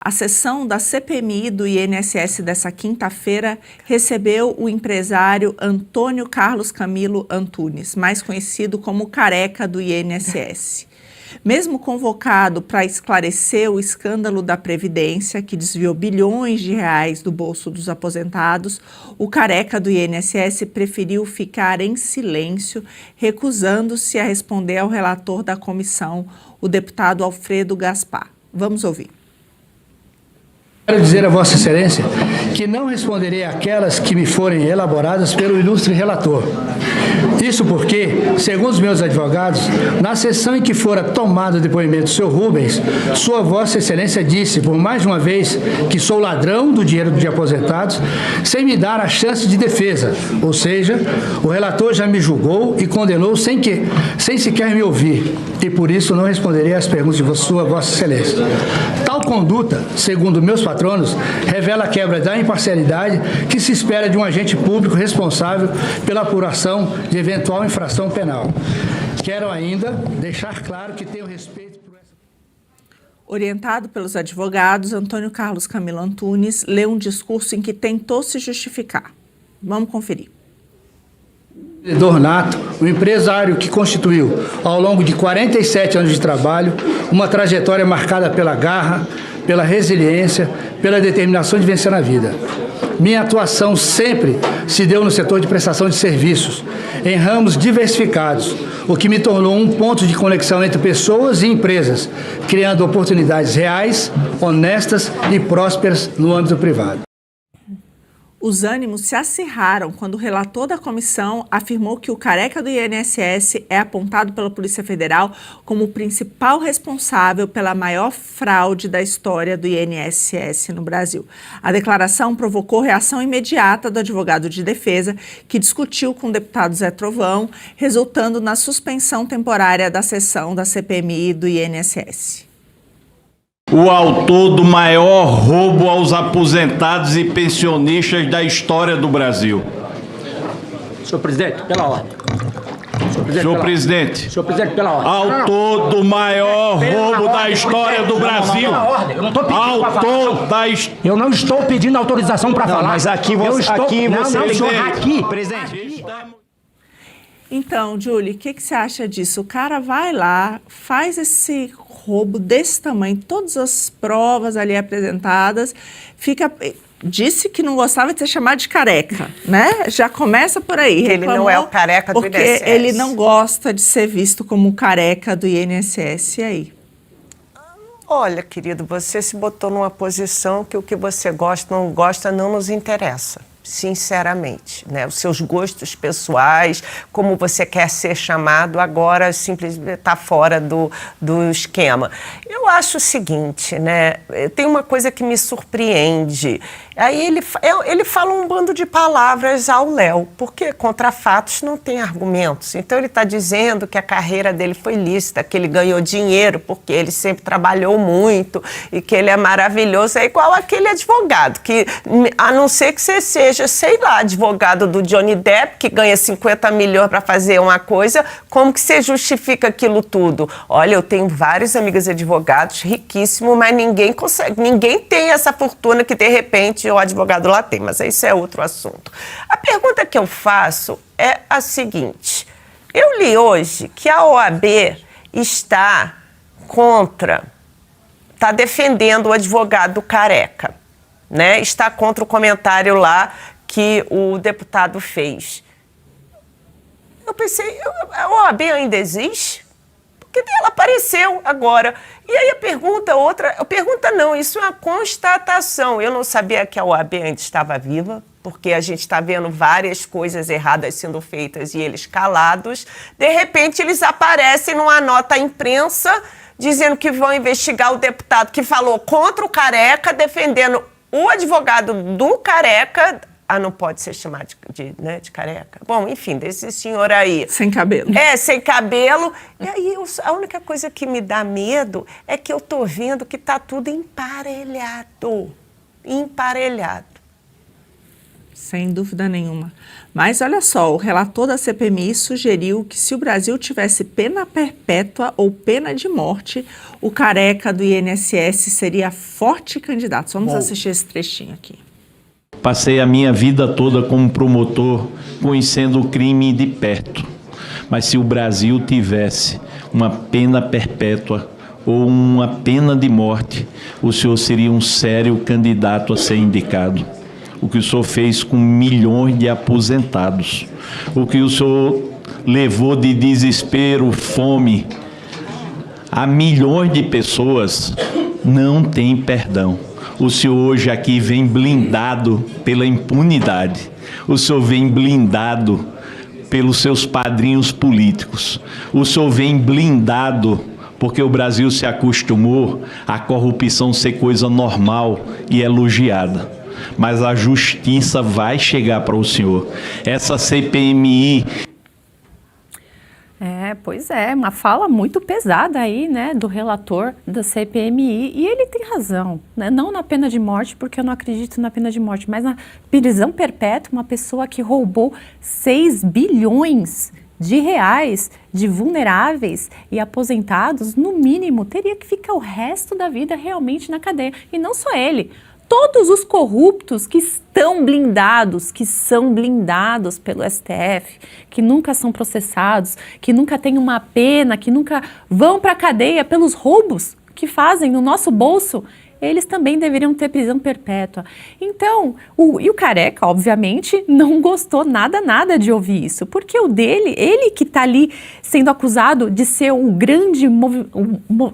A sessão da CPMI do INSS dessa quinta-feira recebeu o empresário Antônio Carlos Camilo Antunes, mais conhecido como Careca do INSS. Mesmo convocado para esclarecer o escândalo da Previdência, que desviou bilhões de reais do bolso dos aposentados, o Careca do INSS preferiu ficar em silêncio, recusando-se a responder ao relator da comissão, o deputado Alfredo Gaspar. Vamos ouvir. Quero dizer a Vossa Excelência que não responderei àquelas que me forem elaboradas pelo ilustre relator. Isso porque, segundo os meus advogados, na sessão em que fora tomado o depoimento do senhor Rubens, sua Vossa Excelência disse, por mais de uma vez, que sou ladrão do dinheiro de aposentados, sem me dar a chance de defesa. Ou seja, o relator já me julgou e condenou sem sequer me ouvir, e por isso não responderei às perguntas de sua Vossa Excelência. Tal conduta, segundo meus patronos, revela a quebra da imparcialidade que se espera de um agente público responsável pela apuração de eventual infração penal. Quero ainda deixar claro que tenho respeito por essa... Orientado pelos advogados, Antônio Carlos Camilo Antunes leu um discurso em que tentou se justificar. Vamos conferir. Nato, o empresário que constituiu, ao longo de 47 anos de trabalho, uma trajetória marcada pela garra, pela resiliência, pela determinação de vencer na vida. Minha atuação sempre se deu no setor de prestação de serviços, em ramos diversificados, o que me tornou um ponto de conexão entre pessoas e empresas, criando oportunidades reais, honestas e prósperas no âmbito privado. Os ânimos se acirraram quando o relator da comissão afirmou que o Careca do INSS é apontado pela Polícia Federal como o principal responsável pela maior fraude da história do INSS no Brasil. A declaração provocou reação imediata do advogado de defesa, que discutiu com o deputado Zé Trovão, resultando na suspensão temporária da sessão da CPMI do INSS. O autor do maior roubo aos aposentados e pensionistas da história do Brasil. Senhor presidente, pela ordem. Senhor presidente, Pela ordem. Autor do maior roubo da história do Brasil. Eu não estou pedindo Autor da história. Eu não estou pedindo autorização para falar. Mas aqui você... Presidente. Então, Júlia, o que você acha disso? O cara vai lá, faz esse roubo desse tamanho, todas as provas ali apresentadas, disse que não gostava de ser chamado de careca, né? Já começa por aí. Ele não é o careca do INSS. Porque ele não gosta de ser visto como o careca do INSS. E aí? Olha, querido, você se botou numa posição que o que você gosta ou não gosta não nos interessa. Sinceramente, né? Os seus gostos pessoais, como você quer ser chamado, agora simplesmente está fora do esquema. Eu acho o seguinte, né? Tem uma coisa que me surpreende. Aí ele fala um bando de palavras ao Léo, porque contra fatos não tem argumentos. Então ele está dizendo que a carreira dele foi lícita, que ele ganhou dinheiro porque ele sempre trabalhou muito e que ele é maravilhoso. É igual aquele advogado, que a não ser que você seja, sei lá, advogado do Johnny Depp, que ganha 50 milhões para fazer uma coisa, como que você justifica aquilo tudo? Olha, eu tenho vários amigos advogados riquíssimos, mas ninguém consegue, ninguém tem essa fortuna que de repente o advogado lá tem, mas isso é outro assunto. A pergunta que eu faço é a seguinte: eu li hoje que a OAB está defendendo o advogado Careca, né? Está contra o comentário lá que o deputado fez. Eu pensei, a OAB ainda existe? Porque ela apareceu agora. E aí isso é uma constatação. Eu não sabia que a OAB ainda estava viva, porque a gente está vendo várias coisas erradas sendo feitas e eles calados. De repente, eles aparecem numa nota à imprensa dizendo que vão investigar o deputado que falou contra o Careca, defendendo o advogado do Careca. Não pode ser chamado de careca. Bom, enfim, desse senhor aí. Sem cabelo. Sem cabelo. E aí, a única coisa que me dá medo é que eu estou vendo que está tudo emparelhado. Emparelhado. Sem dúvida nenhuma. Mas olha só, o relator da CPMI sugeriu que se o Brasil tivesse pena perpétua ou pena de morte, o careca do INSS seria forte candidato. Vamos assistir esse trechinho aqui. Passei a minha vida toda como promotor, conhecendo o crime de perto. Mas se o Brasil tivesse uma pena perpétua ou uma pena de morte, o senhor seria um sério candidato a ser indicado. O que o senhor fez com milhões de aposentados, o que o senhor levou de desespero, fome, a milhões de pessoas, não tem perdão. O senhor hoje aqui vem blindado pela impunidade, o senhor vem blindado pelos seus padrinhos políticos, o senhor vem blindado porque o Brasil se acostumou a corrupção ser coisa normal e elogiada. Mas a justiça vai chegar para o senhor. Essa CPMI... Pois é, uma fala muito pesada aí, né, do relator da CPMI, e ele tem razão, né? Não na pena de morte, porque eu não acredito na pena de morte, mas na prisão perpétua, uma pessoa que roubou 6 bilhões de reais de vulneráveis e aposentados, no mínimo, teria que ficar o resto da vida realmente na cadeia. E não só ele, todos os corruptos que estão blindados, que são blindados pelo STF, que nunca são processados, que nunca têm uma pena, que nunca vão para a cadeia pelos roubos que fazem no nosso bolso, eles também deveriam ter prisão perpétua. Então, o Careca, obviamente, não gostou nada de ouvir isso, porque o dele, ele que está ali sendo acusado de ser o grande,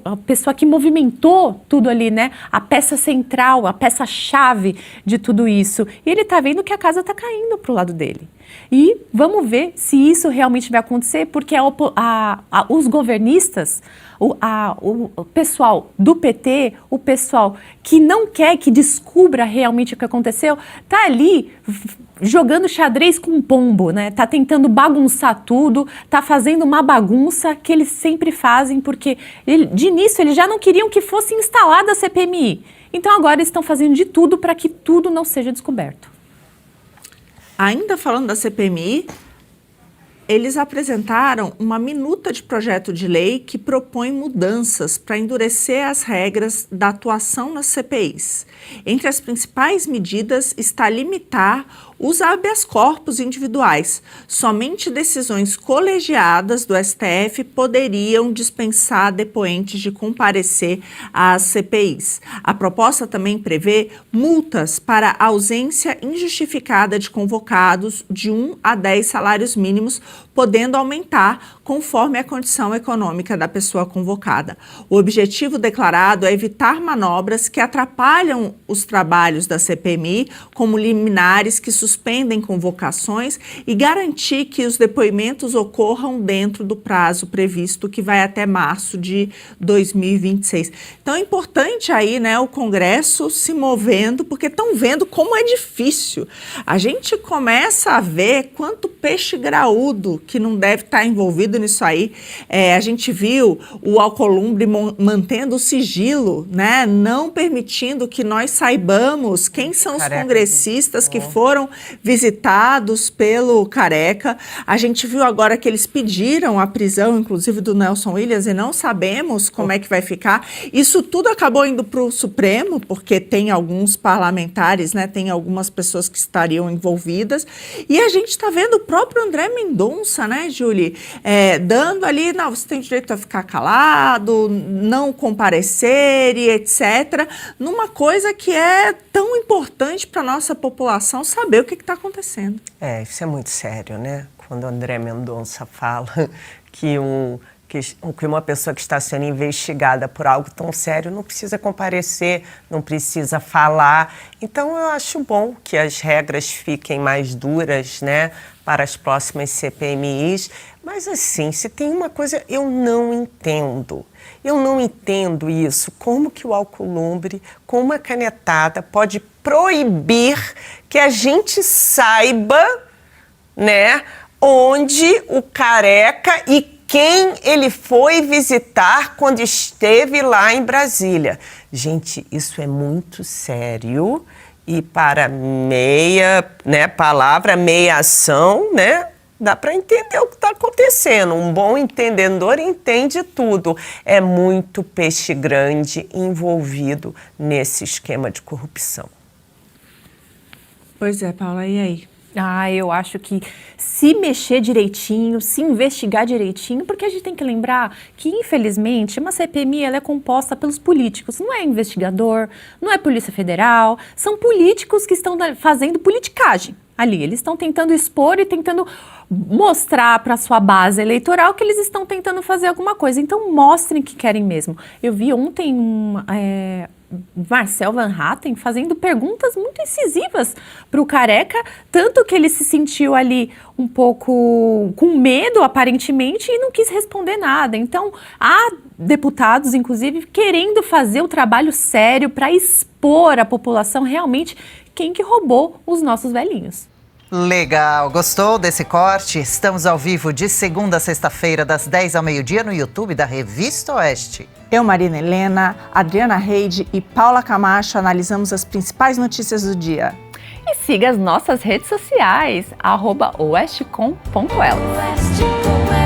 a pessoa que movimentou tudo ali, né? A peça central, a peça-chave de tudo isso. E ele está vendo que a casa está caindo para o lado dele. E vamos ver se isso realmente vai acontecer, porque os governistas, o pessoal do PT, o pessoal que não quer que descubra realmente o que aconteceu, tá ali jogando xadrez com pombo, né? Tá tentando bagunçar tudo, tá fazendo uma bagunça que eles sempre fazem, porque de início eles já não queriam que fosse instalada a CPMI. Então agora eles estão fazendo de tudo para que tudo não seja descoberto. Ainda falando da CPMI, eles apresentaram uma minuta de projeto de lei que propõe mudanças para endurecer as regras da atuação nas CPIs. Entre as principais medidas está limitar os habeas corpus individuais. Somente decisões colegiadas do STF poderiam dispensar depoentes de comparecer às CPIs. A proposta também prevê multas para ausência injustificada de convocados de 1 a 10 salários mínimos, podendo aumentar conforme a condição econômica da pessoa convocada. O objetivo declarado é evitar manobras que atrapalham os trabalhos da CPMI, como liminares que suspendem convocações, e garantir que os depoimentos ocorram dentro do prazo previsto, que vai até março de 2026. Então é importante aí, né, o Congresso se movendo, porque estão vendo como é difícil. A gente começa a ver quanto peixe graúdo que não deve estar envolvido nisso aí. A gente viu o Alcolumbre mantendo o sigilo, né, não permitindo que nós saibamos quem são os congressistas que foram visitados pelo Careca. A gente viu agora que eles pediram a prisão, inclusive do Nelson Williams, e não sabemos como é que vai ficar. Isso tudo acabou indo para o Supremo, porque tem alguns parlamentares, né, tem algumas pessoas que estariam envolvidas. E a gente está vendo o próprio André Mendonça, né, Julie, dando ali, não, você tem direito a ficar calado, não comparecer e etc., numa coisa que é tão importante para a nossa população saber o que está acontecendo. Isso é muito sério, né? Quando o André Mendonça fala que uma pessoa que está sendo investigada por algo tão sério não precisa comparecer, não precisa falar. Então, eu acho bom que as regras fiquem mais duras, né, para as próximas CPMIs. Mas, assim, se tem uma coisa, eu não entendo isso. Como que o Alcolumbre, com uma canetada, pode proibir que a gente saiba, né, onde o Careca e quem ele foi visitar quando esteve lá em Brasília. Gente, isso é muito sério e para meia, né, palavra, meia ação, né, dá para entender o que está acontecendo. Um bom entendedor entende tudo. É muito peixe grande envolvido nesse esquema de corrupção. Pois é, Paula, e aí? Eu acho que se mexer direitinho, se investigar direitinho, porque a gente tem que lembrar que, infelizmente, uma CPMI ela é composta pelos políticos. Não é investigador, não é Polícia Federal, são políticos que estão fazendo politicagem ali. Eles estão tentando expor e tentando mostrar para a sua base eleitoral que eles estão tentando fazer alguma coisa. Então, mostrem que querem mesmo. Eu vi ontem Marcel Van Hatten fazendo perguntas muito incisivas para o Careca, tanto que ele se sentiu ali um pouco com medo, aparentemente, e não quis responder nada. Então, há deputados, inclusive, querendo fazer o trabalho sério para expor à população realmente quem que roubou os nossos velhinhos. Legal, gostou desse corte? Estamos ao vivo de segunda a sexta-feira, das 10 ao meio-dia, no YouTube da Revista Oeste. Eu, Marina Helena, Adriana Reide e Paula Camacho analisamos as principais notícias do dia. E siga as nossas redes sociais, @oestecom.elas.